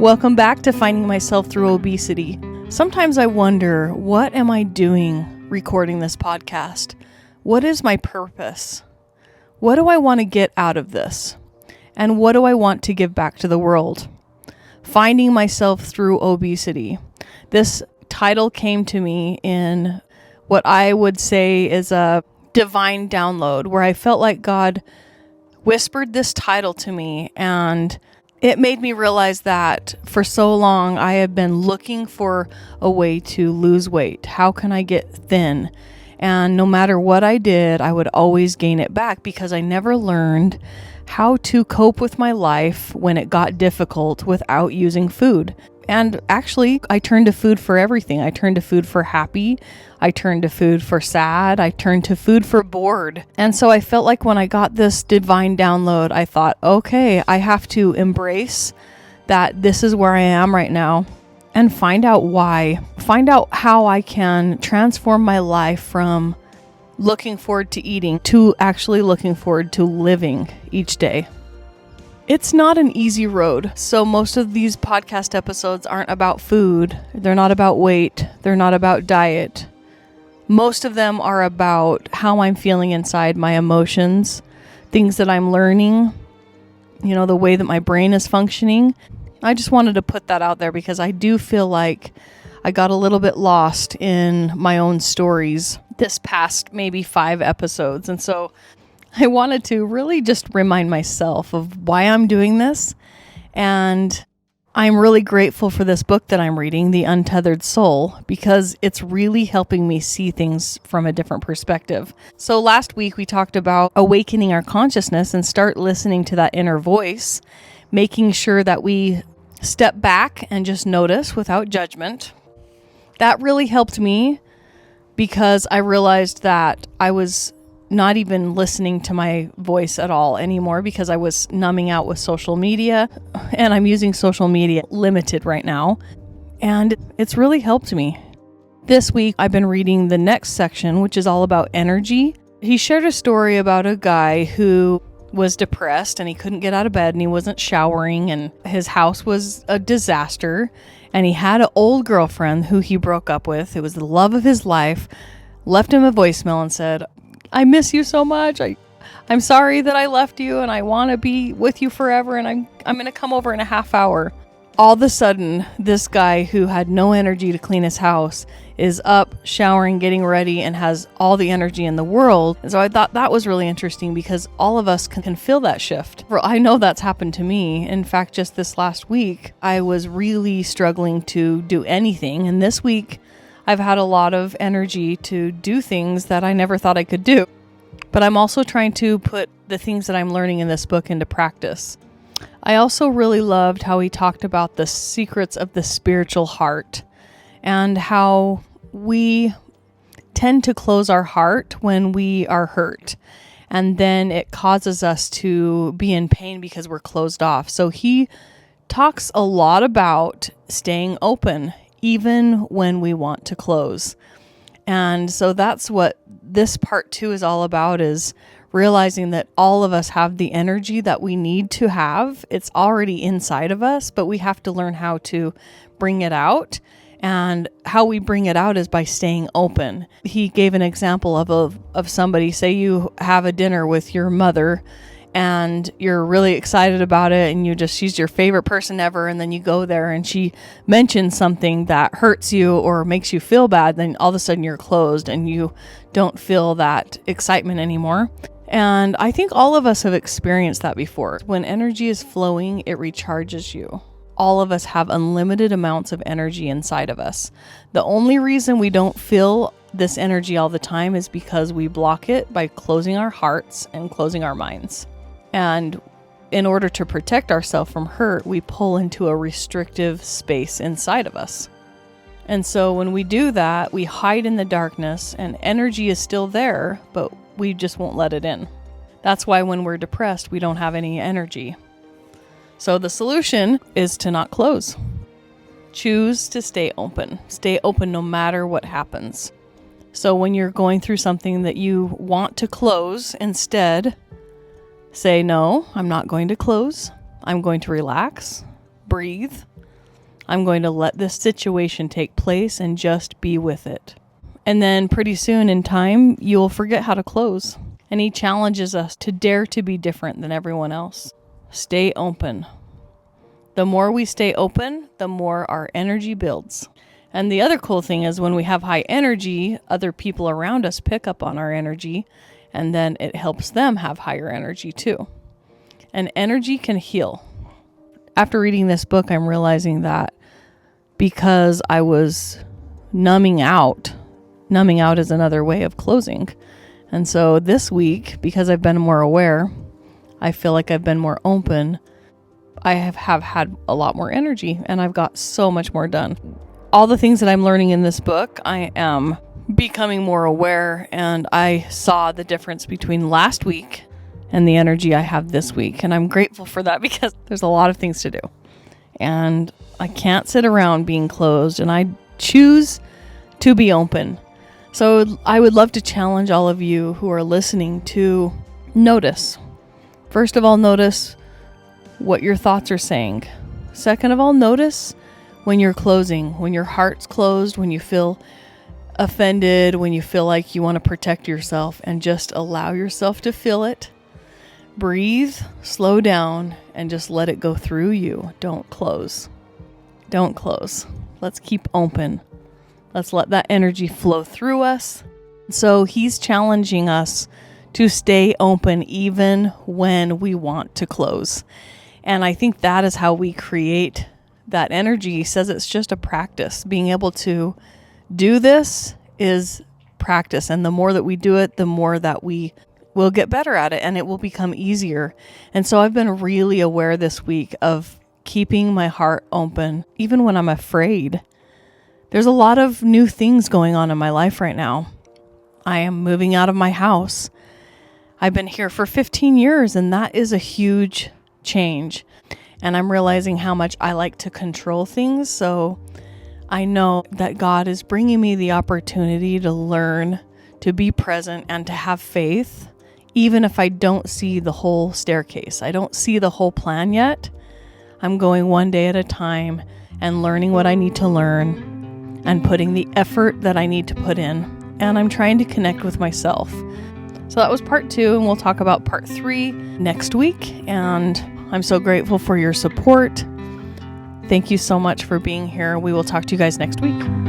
Welcome back to Finding Myself Through Obesity. Sometimes I wonder, what am I doing recording this podcast? What is my purpose? What do I want to get out of this? And what do I want to give back to the world? Finding Myself Through Obesity. This title came to me in what I would say is a divine download, where I felt like God whispered this title to me, and it made me realize that for so long I have been looking for a way to lose weight. How can I get thin? And no matter what I did, I would always gain it back because I never learned how to cope with my life when it got difficult without using food. And actually, I turned to food for everything. I turned to food for happy. I turned to food for sad. I turned to food for bored. And so I felt like when I got this divine download, I thought, okay, I have to embrace that this is where I am right now and find out why. Find out how I can transform my life from looking forward to eating to actually looking forward to living each day. It's not an easy road, so most of these podcast episodes aren't about food. They're not about weight. They're not about diet. Most of them are about how I'm feeling inside, my emotions, things that I'm learning, the way that my brain is functioning. I just wanted to put that out there because I do feel like I got a little bit lost in my own stories this past maybe 5 episodes. And so I wanted to really just remind myself of why I'm doing this. And I'm really grateful for this book that I'm reading, The Untethered Soul, because it's really helping me see things from a different perspective. So last week we talked about awakening our consciousness and start listening to that inner voice, making sure that we step back and just notice without judgment. That really helped me because I realized that I was not even listening to my voice at all anymore because I was numbing out with social media, and I'm using social media limited right now, and it's really helped me. This week I've been reading the next section, which is all about energy. He shared a story about a guy who was depressed and he couldn't get out of bed and he wasn't showering and his house was a disaster, and he had an old girlfriend who he broke up with. It was the love of his life. Left him a voicemail and said, I miss you so much. I'm sorry that I left you and I want to be with you forever, and I'm going to come over in a half hour. All of a sudden, this guy who had no energy to clean his house is up, showering, getting ready, and has all the energy in the world. And so I thought that was really interesting because all of us can feel that shift. I know that's happened to me. In fact, just this last week, I was really struggling to do anything. And this week, I've had a lot of energy to do things that I never thought I could do. But I'm also trying to put the things that I'm learning in this book into practice. I also really loved how he talked about the secrets of the spiritual heart and how we tend to close our heart when we are hurt. And then it causes us to be in pain because we're closed off. So he talks a lot about staying open even when we want to close. And so that's what this part 2 is all about, is realizing that all of us have the energy that we need to have. It's already inside of us, but we have to learn how to bring it out. And how we bring it out is by staying open. He gave an example of somebody, say you have a dinner with your mother and you're really excited about it and she's your favorite person ever, and then you go there and she mentions something that hurts you or makes you feel bad, then all of a sudden you're closed and you don't feel that excitement anymore. And I think all of us have experienced that before. When energy is flowing, it recharges you. All of us have unlimited amounts of energy inside of us. The only reason we don't feel this energy all the time is because we block it by closing our hearts and closing our minds. And in order to protect ourselves from hurt, we pull into a restrictive space inside of us. And so when we do that, we hide in the darkness, and energy is still there, but we just won't let it in. That's why when we're depressed, we don't have any energy. So the solution is to not close. Choose to stay open. Stay open no matter what happens. So when you're going through something that you want to close, instead, say, no, I'm not going to close. I'm going to relax, breathe, I'm going to let this situation take place and just be with it. And then pretty soon in time, you'll forget how to close. And he challenges us to dare to be different than everyone else. Stay open. The more we stay open, the more our energy builds. And the other cool thing is when we have high energy, other people around us pick up on our energy, and then it helps them have higher energy too. And energy can heal. After reading this book, I'm realizing that because I was numbing out is another way of closing. And so this week, because I've been more aware, I feel like I've been more open. I have had a lot more energy, and I've got so much more done. All the things that I'm learning in this book, I am becoming more aware, and I saw the difference between last week and the energy I have this week. And I'm grateful for that because there's a lot of things to do. And I can't sit around being closed, and I choose to be open. So I would love to challenge all of you who are listening to notice. First of all, notice what your thoughts are saying. Second of all, notice when you're closing, when your heart's closed, when you feel offended, when you feel like you want to protect yourself, and just allow yourself to feel it. Breathe, slow down, and just let it go through you. Don't close. Don't close. Let's keep open. Let's let that energy flow through us. So he's challenging us to stay open even when we want to close. And I think that is how we create that energy. He says it's just a practice. Being able to do this is practice. And the more that we do it, the more that we will get better at it, and it will become easier. And so I've been really aware this week of keeping my heart open, even when I'm afraid. There's a lot of new things going on in my life right now. I am moving out of my house. I've been here for 15 years, and that is a huge change. And I'm realizing how much I like to control things. So I know that God is bringing me the opportunity to learn, to be present, and to have faith, even if I don't see the whole staircase. I don't see the whole plan yet. I'm going one day at a time and learning what I need to learn and putting the effort that I need to put in. And I'm trying to connect with myself. So that was part 2, and we'll talk about part 3 next week. And I'm so grateful for your support. Thank you so much for being here. We will talk to you guys next week.